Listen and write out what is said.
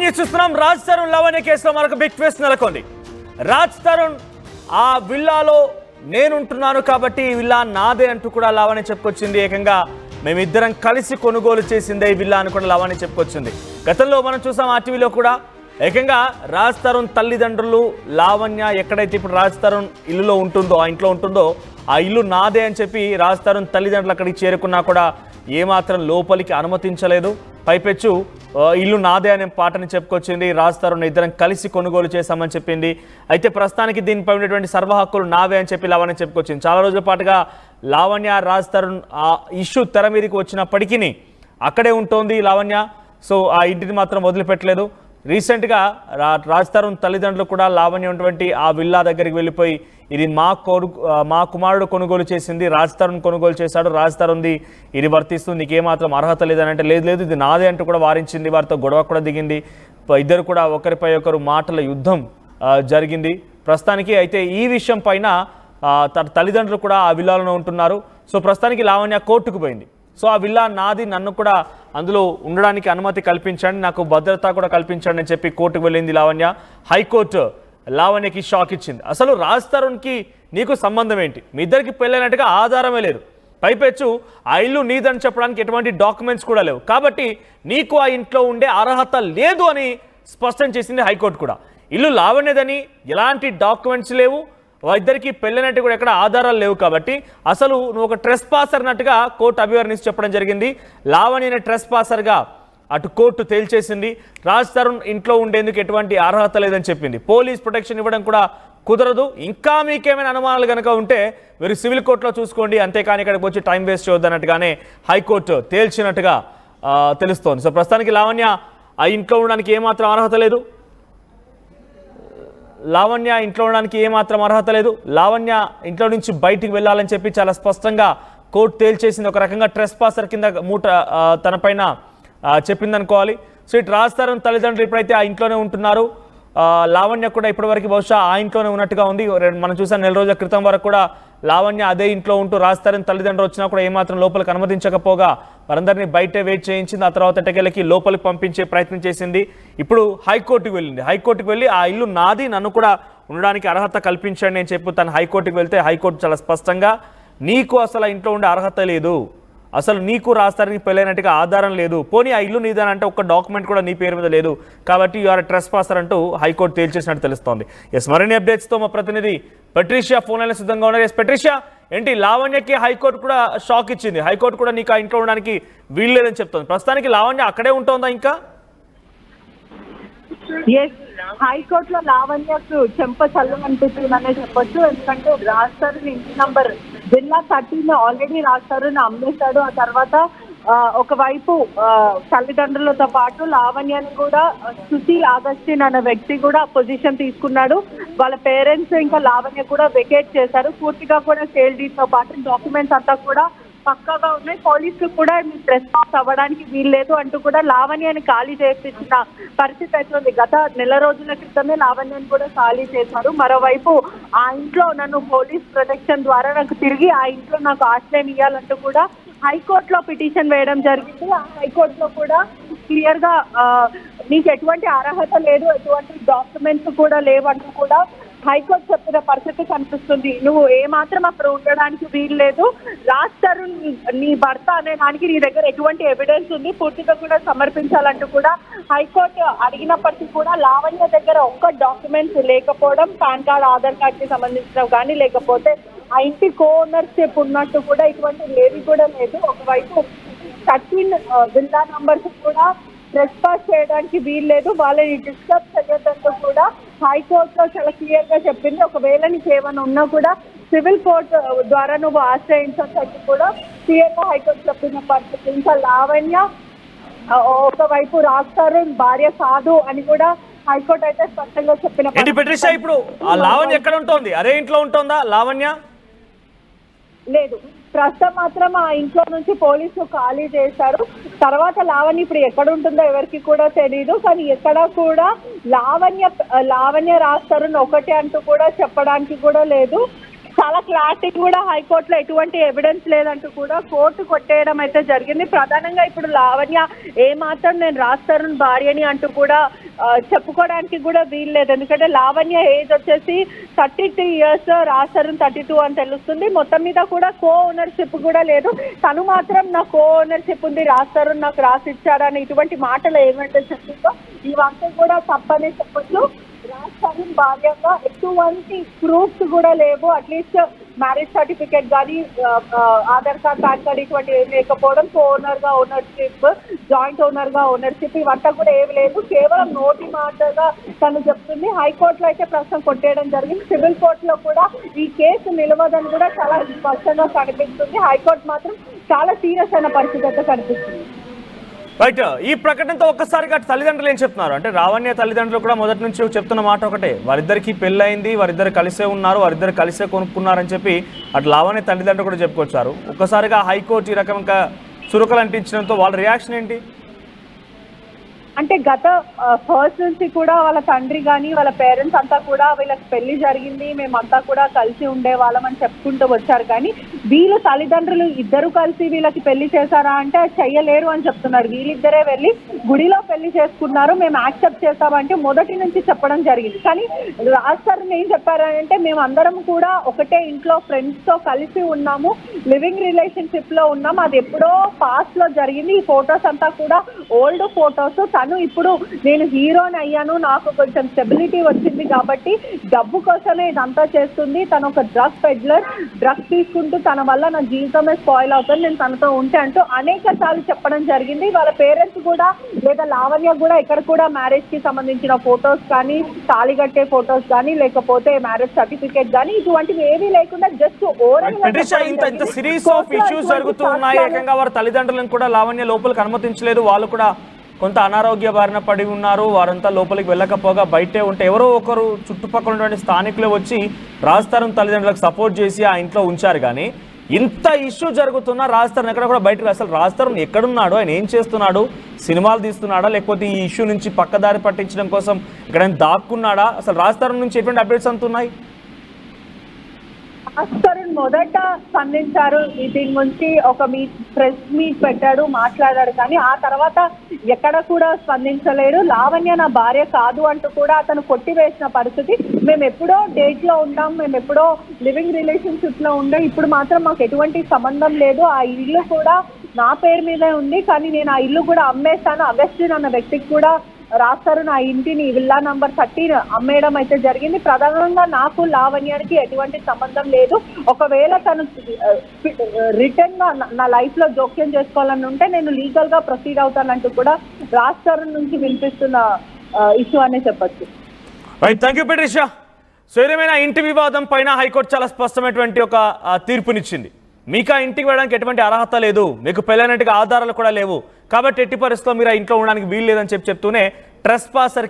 News చూస్తున్నాం. రాజ్ తరుణ్ లావణ్య కేసులో మరొక బిగ్ ట్విస్ట్ నెలకొంది. రాజ్ తరుణ్ ఆ విల్లాలో నేనుంటున్నాను కాబట్టి ఈ విల్లా నాదే అంటూ కూడా లావణ్య చెప్పుకొచ్చింది. ఏకంగా మేమిద్దరం కలిసి కొనుగోలు చేసిందే ఈ విల్లా అని కూడా లావణ్య చెప్పుకొచ్చింది. గతంలో మనం చూసాం ఆర్టీవీలో కూడా ఏకంగా రాజ్ తరుణ్ తల్లిదండ్రులు లావణ్య ఎక్కడైతే ఇప్పుడు రాజ్ తరుణ్ ఇల్లులో ఉంటుందో ఆ ఇంట్లో ఉంటుందో ఆ ఇల్లు నాదే అని చెప్పి రాజ్ తరుణ్ తల్లిదండ్రులు అక్కడికి చేరుకున్నా కూడా ఏమాత్రం లోపలికి అనుమతించలేదు. పైపెచ్చు ఇల్లు నాదే అనే పాటని చెప్పుకొచ్చింది. రాజ్ తరుణ్ ఇద్దరం కలిసి కొనుగోలు చేశామని చెప్పింది. అయితే ప్రస్తుతానికి దీనిపై ఉన్నటువంటి సర్వ హక్కులు నావే అని చెప్పి లావణ్య చెప్పుకొచ్చింది. చాలా రోజుల పాటుగా లావణ్య రాజ్ తరుణ్ ఆ ఇష్యూ తెర మీదకి వచ్చినప్పటికీ అక్కడే ఉంటోంది లావణ్య. సో ఆ ఇంటిని మాత్రం వదిలిపెట్టలేదు. రీసెంట్గా రాజ్ తరుణ్ తల్లిదండ్రులు కూడా లావణ్య ఉన్నటువంటి ఆ విల్లా దగ్గరికి వెళ్ళిపోయి ఇది మా కుమారుడు కొనుగోలు చేసింది, రాజ్ తరుణ్ కొనుగోలు చేశాడు, రాజ్ తరుణ్ది ఇది వర్తిస్తుంది, నీకేమాత్రం అర్హత లేదని అంటే లేదు ఇది నాదే అంటూ కూడా వారించింది. వారితో గొడవ కూడా దిగింది. ఇద్దరు కూడా ఒకరిపై ఒకరు మాటల యుద్ధం జరిగింది ప్రస్తుతానికి. అయితే ఈ విషయం పైన తల్లిదండ్రులు కూడా ఆ విల్లాలోనే ఉంటున్నారు. సో ప్రస్తుతానికి లావణ్య కోర్టుకు పోయింది. సో ఆ విల్లా నాది, నన్ను కూడా అందులో ఉండడానికి అనుమతి కల్పించండి, నాకు భద్రత కూడా కల్పించండి అని చెప్పి కోర్టుకు వెళ్ళింది లావణ్య. హైకోర్టు లావణ్యకి షాక్ ఇచ్చింది. అసలు రాజ్ తరుణ్కి నీకు సంబంధం ఏంటి? మీ ఇద్దరికి పెళ్ళైనట్టుగా ఆధారమే లేదు. పైపెచ్చు ఆ ఇల్లు నీదని చెప్పడానికి ఎటువంటి డాక్యుమెంట్స్ కూడా లేవు. కాబట్టి నీకు ఆ ఇంట్లో ఉండే అర్హత లేదు అని స్పష్టం చేసింది హైకోర్టు కూడా. ఇల్లు లావణ్యదని ఎలాంటి డాక్యుమెంట్స్ లేవు, ఇద్దరికి పెళ్ళినట్టు కూడా ఎక్కడ ఆధారాలు లేవు. కాబట్టి అసలు నువ్వు ఒక ట్రెస్ పాసర్ అన్నట్టుగా కోర్టు అభివర్ణించి చెప్పడం జరిగింది. లావణ్యని ట్రెస్ పాసర్గా అటు కోర్టు తేల్చేసింది. రాజ్ తరుణ్ ఇంట్లో ఉండేందుకు ఎటువంటి అర్హత లేదని చెప్పింది. పోలీస్ ప్రొటెక్షన్ ఇవ్వడం కూడా కుదరదు. ఇంకా మీకేమైనా అనుమానాలు కనుక ఉంటే మీరు సివిల్ కోర్టులో చూసుకోండి, అంతేకాని ఇక్కడికి వచ్చి టైం వేస్ట్ చేయొద్దన్నట్టుగానే హైకోర్టు తేల్చినట్టుగా తెలుస్తోంది. సో ప్రస్తుతానికి లావణ్య ఆ ఇంట్లో ఉండడానికి ఏమాత్రం అర్హత లేదు. లావణ్య ఇంట్లో ఉండడానికి ఏమాత్రం అర్హత లేదు. లావణ్య ఇంట్లో నుంచి బయటికి వెళ్ళాలని చెప్పి చాలా స్పష్టంగా కోర్టు తేల్చేసింది. ఒక రకంగా ట్రెస్ పాసర్ కింద మూట తనపైన చెప్పిందనుకోవాలి. సో ఇటు రాజ్ తరుణ్ తల్లిదండ్రులు ఇప్పుడైతే ఆ ఇంట్లోనే ఉంటున్నారు. లావణ్య కూడా ఇప్పటివరకు బహుశా ఆ ఇంట్లోనే ఉన్నట్టుగా ఉంది. మనం చూసాం నెల రోజుల క్రితం వరకు కూడా లావణ్య అదే ఇంట్లో ఉంటూ రాజ్ తరుణ్ తల్లిదండ్రులు వచ్చినా కూడా ఏమాత్రం లోపలికి అనుమతించకపోగా వారందరినీ బయటే వెయిట్ చేయించింది. ఆ తర్వాత ఎటకెళ్ళకి లోపలికి పంపించే ప్రయత్నం చేసింది. ఇప్పుడు హైకోర్టుకు వెళ్ళింది. హైకోర్టుకు వెళ్ళి ఆ ఇల్లు నాది, నన్ను కూడా ఉండడానికి అర్హత కల్పించండి అని చెప్పి తను హైకోర్టుకు వెళ్తే హైకోర్టు చాలా స్పష్టంగా నీకు అసలు ఇంట్లో ఉండే అర్హత లేదు, అసలు నీకు రాజ్ తరుణ్కి పెళ్ళైనట్టుగా ఆధారం లేదు, పోనీ ఆ ఇల్లు నీదని అంటే ఒక్క డాక్యుమెంట్ కూడా నీ పేరు మీద లేదు, కాబట్టి యు ఆర్ ట్రెస్ పాసర్ అంటూ హైకోర్టు తేల్చేసినట్టు తెలుస్తోంది. ఎస్, మరిన్ని అప్డేట్స్తో మా ప్రతినిధి పెట్రిషియా ఫోన్ లైన్లో సిద్ధంగా ఉన్నారు. ఎస్ పెట్రిషియా, ఏంటి లావణ్యకి హైకోర్టు కూడా షాక్ ఇచ్చింది. హైకోర్టు కూడా నీకు ఆ ఇంట్లో ఉండడానికి వీలు లేదని చెప్తుంది. ప్రస్తుతానికి లావణ్య అక్కడే ఉంటుందా ఇంకా? హైకోర్టులో లావణ్యకు చెంప చల్లం అనిపిస్తుందనే చెప్పొచ్చు. ఎందుకంటే రాజ్ తరుణ్ ఇంటి నంబర్ జిల్లా 13 ఆల్రెడీ రాజ్ తరుణ్ అమ్మేశాడు. ఆ తర్వాత ఒకవైపు తల్లిదండ్రులతో పాటు లావణ్యని కూడా సుశీల్ అగస్టిన్ అనే వ్యక్తి కూడా పొజిషన్ తీసుకున్నాడు. వాళ్ళ పేరెంట్స్ ఇంకా లావణ్య కూడా వెకేట్ చేశారు. పూర్తిగా కూడా సేల్ డీడ్తో పాటు డాక్యుమెంట్స్ అంతా కూడా పక్కాగా ఉన్నాయి. పోలీసులు కూడా ప్రెస్ పాస్ అవ్వడానికి వీల్లేదు అంటూ కూడా లావణ్యని ఖాళీ చేయించిన పరిస్థితి అయితే ఉంది. గత నెల రోజుల క్రితమే లావణ్యని కూడా ఖాళీ చేశారు. మరోవైపు ఆ ఇంట్లో నన్ను పోలీస్ ప్రొటెక్షన్ ద్వారా నాకు తిరిగి ఆ ఇంట్లో నాకు ఆశ్రయం ఇవ్వాలంటూ కూడా హైకోర్టులో పిటిషన్ వేయడం జరిగింది. ఆ హైకోర్టులో కూడా క్లియర్ గా నీకు ఎటువంటి అర్హత లేదు, ఎటువంటి డాక్యుమెంట్స్ కూడా లేవంటూ కూడా హైకోర్టు చెప్పిన పరిస్థితి కనిపిస్తుంది. నువ్వు ఏమాత్రం అక్కడ ఉండడానికి వీలు లేదు, రాజ్ తరుణ్ నీ భర్త అనే దానికి నీ దగ్గర ఎటువంటి ఎవిడెన్స్ ఉంది, పూర్తిగా కూడా సమర్పించాలంటూ కూడా హైకోర్టు అడిగినప్పటికీ కూడా లావణ్య దగ్గర ఒక్క డాక్యుమెంట్స్ లేకపోవడం, పాన్ కార్డ్ ఆధార్ కార్డ్కి సంబంధించినవి కానీ లేకపోతే ఆ ఇంటి కో ఓనర్షిప్ ఉన్నట్టు కూడా ఇటువంటి ఏది కూడా లేదు. ఒకవైపు 13 విల్లా నంబర్స్ కూడా ట్రెస్ పాస్ చేయడానికి వీల్లేదు, వాళ్ళని డిస్టర్బ్ చేయడంతో కూడా హైకోర్టులో చాలా క్లియర్ గా చెప్పింది. ఒకవేళ నీకు ఏమైనా ఉన్నా కూడా సివిల్ కోర్టు ద్వారా నువ్వు ఆశ్రయించవచ్చు కూడా క్లియర్ గా హైకోర్టు చెప్పిన పరిస్థితి. ఇంకా లావణ్య ఒకవైపు రాజ్ తరుణ్ భార్య కాదు అని కూడా హైకోర్టు అయితే స్పష్టంగా చెప్పిన. ఇప్పుడు లావణ్య ఎక్కడ ఉంటుంది? అదే ఇంట్లో ఉంటుందా లావణ్య? లేదు, ప్రస్తుతం మాత్రం ఆ ఇంట్లో నుంచి పోలీసులు ఖాళీ చేశారు. తర్వాత లావణ్య ఇప్పుడు ఎక్కడ ఉంటుందో ఎవరికి కూడా తెలియదు. కానీ ఎక్కడ కూడా లావణ్య రాజ్ తరుణ్ ఒకటే అంటూ కూడా చెప్పడానికి కూడా లేదు. చాలా క్లారిటీ కూడా హైకోర్టులో ఎటువంటి ఎవిడెన్స్ లేదంటూ కూడా కోర్టు కొట్టేయడం అయితే జరిగింది. ప్రధానంగా ఇప్పుడు లావణ్య ఏమాత్రం నేను రాజ్ తరుణ్ భార్యని అంటూ కూడా చెప్పుకోవడానికి కూడా వీల్లేదు. ఎందుకంటే లావణ్య ఏజ్ వచ్చేసి 33 years, రాజ్ తరుణ్ 32 అని తెలుస్తుంది. మొత్తం మీద కూడా కో ఓనర్షిప్ కూడా లేదు. తను మాత్రం నా కో ఓనర్షిప్ ఉంది, రాజ్ తరుణ్ నాకు రాసి ఇచ్చాడని ఇటువంటి మాటలు ఏమంటే చెప్పిందో ఇవంతా కూడా తప్పనే చెప్పొచ్చు. రాజ్ తరుణ్ భార్యగా ఎటువంటి ప్రూఫ్స్ కూడా లేవు. అట్లీస్ట్ మ్యారేజ్ సర్టిఫికేట్ కానీ ఆధార్ కార్డ్, పాన్ కార్డ్ ఇటువంటి ఏమి లేకపోవడం, కో ఓనర్గా ఓనర్షిప్, జాయింట్ ఓనర్గా ఓనర్షిప్ ఇవంతా కూడా ఏమి లేదు. కేవలం నోటి మాటగా తను చెప్తుంది. హైకోర్టులో అయితే ప్రస్తుతం కొట్టేయడం జరిగింది. సివిల్ కోర్టులో కూడా ఈ కేసు నిలవదని కూడా చాలా స్పష్టంగా కనిపిస్తుంది. హైకోర్టు మాత్రం చాలా సీరియస్ అయిన పరిస్థితి అయితే కనిపిస్తుంది. రైట్, ఈ ప్రకటనతో ఒక్కసారిగా తల్లిదండ్రులు ఏం చెప్తున్నారు అంటే రావణ్య తల్లిదండ్రులు కూడా మొదటి నుంచి చెప్తున్న మాట ఒకటే, వారిద్దరికి పెళ్ళయింది, వారిద్దరు కలిసే ఉన్నారు, వారిద్దరు కలిసే కొనుక్కున్నారని చెప్పి అటు లావణ్య తల్లిదండ్రులు కూడా చెప్పుకొచ్చారు. ఒక్కసారిగా హైకోర్టు ఈ రకంగా చురుకలు అంటించడంతో వాళ్ళ రియాక్షన్ ఏంటి? అంటే గత ఫస్ట్ నుంచి కూడా వాళ్ళ తండ్రి కానీ వాళ్ళ పేరెంట్స్ అంతా కూడా వీళ్ళకి పెళ్లి జరిగింది, మేమంతా కూడా కలిసి ఉండేవాళ్ళం అని చెప్పుకుంటూ వచ్చారు. కానీ వీళ్ళు తల్లిదండ్రులు ఇద్దరు కలిసి వీళ్ళకి పెళ్లి చేశారా అంటే చెయ్యలేరు అని చెప్తున్నారు. వీళ్ళిద్దరే వెళ్ళి గుడిలో పెళ్లి చేసుకున్నారు, మేము యాక్సెప్ట్ చేస్తామంటే మొదటి నుంచి చెప్పడం జరిగింది. కానీ రాజ్ తరుణ్ ఏం చెప్పారంటే మేము అందరం కూడా ఒకటే ఇంట్లో ఫ్రెండ్స్తో కలిసి ఉన్నాము, లివింగ్ రిలేషన్షిప్లో ఉన్నాము, అది ఎప్పుడో పాస్ట్లో జరిగింది. ఈ ఫొటోస్ అంతా కూడా ఓల్డ్ ఫొటోస్. తను ఇప్పుడు నేను హీరోని అయ్యాను, నాకు కొంచెం స్టెబిలిటీ వచ్చింది కాబట్టి డబ్బు కోసమే ఇదంతా చేస్తుంది. తను ఒక డ్రగ్ పెడ్లర్, డ్రగ్స్ తీసుకుంటూ తన వల్ల నా జీవితమే స్పాయిల్ అవుతుంది, నేను తనతో ఉంటే అంటూ అనేక సార్లు చెప్పడం జరిగింది. వాళ్ళ పేరెంట్స్ కూడా లేదా లావణ్య కూడా ఇక్కడ కూడా మ్యారేజ్ కి సంబంధించిన ఫొటోస్ కానీ, తాళి కట్టే ఫొటోస్ కానీ, లేకపోతే మ్యారేజ్ సర్టిఫికేట్ కానీ ఇటువంటివి ఏమీ లేకుండా జస్ట్ ఓరల్ ఇంత సిరీస్ ఆఫ్ ఇష్యూస్ జరుగుతూ ఉన్నాయి. ఏకంగా వారి తల్లిదండ్రులను కూడా లావణ్య లోపలికి అనుమతించలేదు. వాళ్ళు కూడా కొంత అనారోగ్య బారిన పడి ఉన్నారు. వారంతా లోపలికి వెళ్ళకపోగా బయటే ఉంటే ఎవరో ఒకరు చుట్టుపక్కల ఉన్నటువంటి స్థానికులు వచ్చి రాజ్ తరుణ్ తల్లిదండ్రులకు సపోర్ట్ చేసి ఆ ఇంట్లో ఉంచారు. కానీ ఇంత ఇష్యూ జరుగుతున్నా రాజ్ తరుణ్ ఎక్కడ కూడా బయటకు, అసలు రాజ్ తరుణ్ ఎక్కడున్నాడు, ఆయన ఏం చేస్తున్నాడు, సినిమాలు తీస్తున్నాడా, లేకపోతే ఈ ఇష్యూ నుంచి పక్కదారి పట్టించడం కోసం ఎక్కడైనా దాక్కున్నాడా, అసలు రాజ్ తరుణ్ నుంచి ఎటువంటి అప్డేట్స్ అంతున్నాయి? రాజ్ తరుణ్ మొదట స్పందించారు, దీని గురించి ఒక ప్రెస్ మీట్ పెట్టాడు, మాట్లాడాడు. కానీ ఆ తర్వాత ఎక్కడ కూడా స్పందించలేరు. లావణ్య నా భార్య కాదు అంటూ కూడా అతను కొట్టివేసిన పరిస్థితి. మేము ఎప్పుడో డేట్ లో ఉన్నాం, మేము ఎప్పుడో లివింగ్ రిలేషన్షిప్ లో ఉండే, ఇప్పుడు మాత్రం మాకు ఎటువంటి సంబంధం లేదు. ఆ ఇల్లు కూడా నా పేరు మీదే ఉంది, కానీ నేను ఆ ఇల్లు కూడా అమ్మేస్తాను. అగస్టిన్ అన్న వ్యక్తికి కూడా రాజ్ తరుణ్ ఆ ఇంటిని విల్లా నంబర్ 13 అమ్మేయడం అయితే జరిగింది. ప్రధానంగా నాకు లావణ్యానికి ఎటువంటి సంబంధం లేదు. ఒకవేళ తను రిటర్న్ గా నా లైఫ్ లో జోక్యం చేసుకోవాలని ఉంటే నేను లీగల్ గా ప్రొసీడ్ అవుతానంటూ కూడా రాజ్ తరుణ్ నుంచి వినిపిస్తున్న ఇష్యూ అనే చెప్పచ్చు. Right, thank you Patricia. So ఏదేమైనా ఇంటి వివాదం పైన హైకోర్టు చాలా స్పష్టమైనటువంటి ఒక తీర్పునిచ్చింది. మీకు ఆ ఇంటికి వెళ్ళడానికి ఎటువంటి అర్హత లేదు, మీకు పెళ్ళైనట్టుగా ఆధారాలు కూడా లేవు, కాబట్టి ఎట్టి పరిస్థితుల్లో మీరు ఆ ఇంట్లో ఉండడానికి వీలు లేదని చెప్తూనే ట్రెస్పాసర్